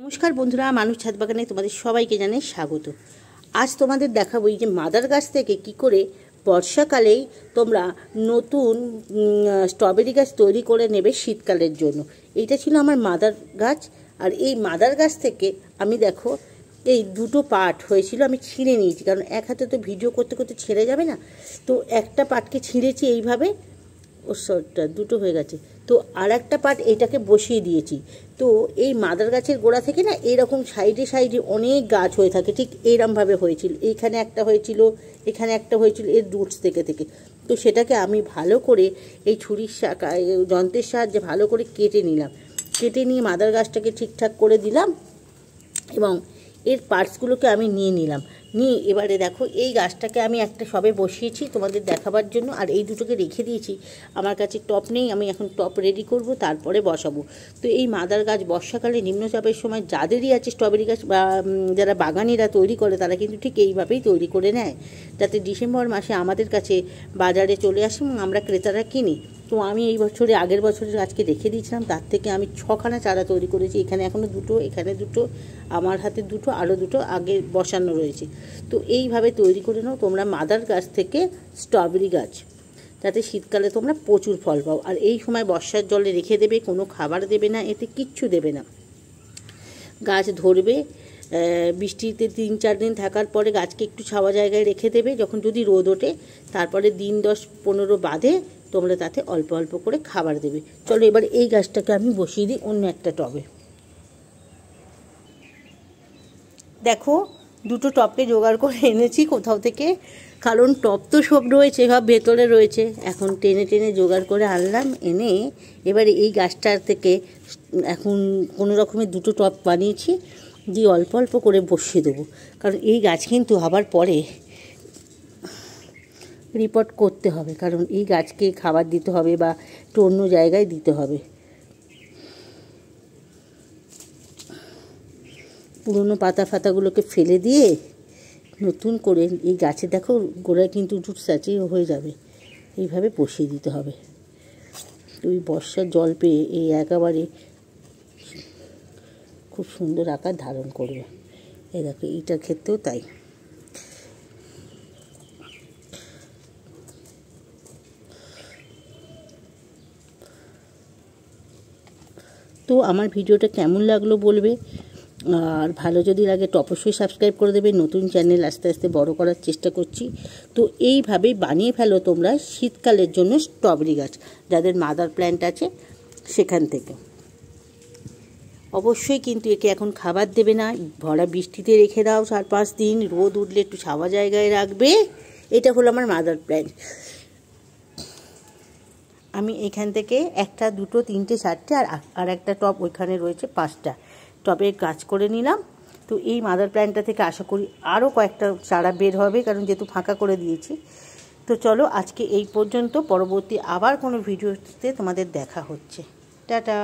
নমস্কার বন্ধুরা, মানুষ ছাদ বাগানে তোমাদের সবাইকে জানাই স্বাগত। আজ তোমাদের দেখাবো এই যে মাদার গাছ থেকে কি করে বর্ষাকালেই তোমরা নতুন স্ট্রবেরি গাছ তৈরি করে নেবে শীতকালের জন্য। এইটা ছিল আমার মাদার গাছ, আর এই মাদার গাছ থেকে আমি দেখো এই দুটো পার্ট হয়েছিল, আমি ছিঁড়ে নিয়েছি, কারণ এক হাতে তো ভিডিও করতে করতে ছেড়ে যাবে না। তো একটা পার্টকে ছিঁড়েছি এইভাবে, ও শর্টটা দুটো হয়ে গেছে। তো আর একটা পার্ট এইটাকে বসিয়ে দিয়েছি। তো এই মাদার গাছের গোড়া থেকে না এরকম সাইডে সাইডে অনেক গাছ হয়ে থাকে, ঠিক এইরকমভাবে হয়েছিল। এইখানে একটা হয়েছিল, এখানে একটা হয়েছিল, এর রুটস থেকে থেকে। তো সেটাকে আমি ভালো করে এই ছুরির যন্ত্রের সাহায্যে ভালো করে কেটে নিলাম। কেটে নিয়ে মাদার গাছটাকে ঠিকঠাক করে দিলাম এবং এর পার্টসগুলোকে আমি নিয়ে নিলাম। নিয়ে এবারে দেখো এই গাছটাকে আমি একটা সবে বসিয়েছি তোমাদের দেখাবার জন্য, আর এই দুটোকে রেখে দিয়েছি। আমার কাছে টপ নেই, আমি এখন টপ রেডি করব, তারপরে বসাবো। তো এই মাদার গাছ বর্ষাকালে নিম্নচাপের সময় যাদেরই আছে স্ট্রবেরি গাছ বা যারা বাগানিরা তৈরি করে তারা কিন্তু ঠিক এইভাবেই তৈরি করে নেয়, যাতে ডিসেম্বর মাসে আমাদের কাছে বাজারে চলে আসে এবং আমরা ক্রেতারা কিনি। তো আমি এই বছরে আগের বছরের গাছকে রেখে দিয়েছিলাম, তার থেকে আমি 6খানা চারা তৈরি করেছি। এখানে এখনও দুটো, এখানে দুটো, আমার হাতে দুটো, আরও দুটো আগে বসানো রয়েছে। তো এইভাবে তৈরি করে নাও তোমরা মাদার গাছ থেকে স্ট্রবেরি গাছ, যাতে শীতকালে তোমরা প্রচুর ফল পাও। আর এই সময় বর্ষার জলে রেখে দেবে, কোনো খাবার দেবে না, এতে কিচ্ছু দেবে না। গাছ ধরবে, বৃষ্টিতে 3-4 দিন থাকার পরে গাছকে একটু ছাওয়া জায়গায় রেখে দেবে। যখন যদি রোদ ওঠে তারপরে দিন 10-15 বাদে তোমরা তাতে অল্প অল্প করে খাবার দেবে। চলো এবার এই গাছটাকে আমি বসিয়ে দিই অন্য একটা টবে। দেখো দুটো টপকে জোগাড় করে এনেছি কোথাও থেকে, কারণ টপ তো সব রয়েছে, সব ভেতরে রয়েছে। এখন টেনে টেনে জোগাড় করে আনলাম, এনে এবারে এই গাছটার থেকে এখন কোনো রকমের দুটো টপ বানিয়েছি, দিয়ে অল্প অল্প করে বসিয়ে দেবো। কারণ এই গাছ কিন্তু আবার পরে রিপোর্ট করতে হবে, কারণ এই গাছকে খাবার দিতে হবে বা একটু অন্য জায়গায় দিতে হবে। পুরনো পাতা ফাতাগুলোকে ফেলে দিয়ে নতুন করে এই গাছে দেখো গোড়ায় কিন্তু রুটস আছে, হয়ে যাবে। এইভাবে বসিয়ে দিতে হবে। ওই বর্ষার জল পেয়ে এই একেবারে খুব সুন্দর আকার ধারণ করবে। এই দেখো এইটার ক্ষেত্রেও তাই। তো আমার ভিডিওটা কেমন লাগলো বলবে, আর ভালো যদি লাগে তো অবশ্যই সাবস্ক্রাইব করে দেবে। নতুন চ্যানেল আস্তে আস্তে বড় করার চেষ্টা করছি। তো এইভাবেই বানিয়ে ফেলো তোমরা শীতকালের জন্য স্ট্রবেরি গাছ, যাদের মাদার প্ল্যান্ট আছে সেখান থেকে। অবশ্যই কিন্তু একে এখন খাবার দেবে না, ভরা বৃষ্টিতে রেখে দাও 4-5 দিন, রোদ উঠলে একটু ছাওয়া জায়গায় রাখবে। এটা হলো আমার মাদার প্ল্যান্ট। আমি এখান থেকে 1, 2, 3, 4টে আর একটা টব ওইখানে রয়েছে 5টা টবে গাছ করে নিলাম। তো এই মাদার প্ল্যান্টটা থেকে আশা করি আরও কয়েকটা চারা বের হবে, কারণ যেহেতু ফাঁকা করে দিয়েছি। তো চলো আজকে এই পর্যন্ত, পরবর্তী আবার কোনো ভিডিওতে তোমাদের দেখা হচ্ছে। টাটা।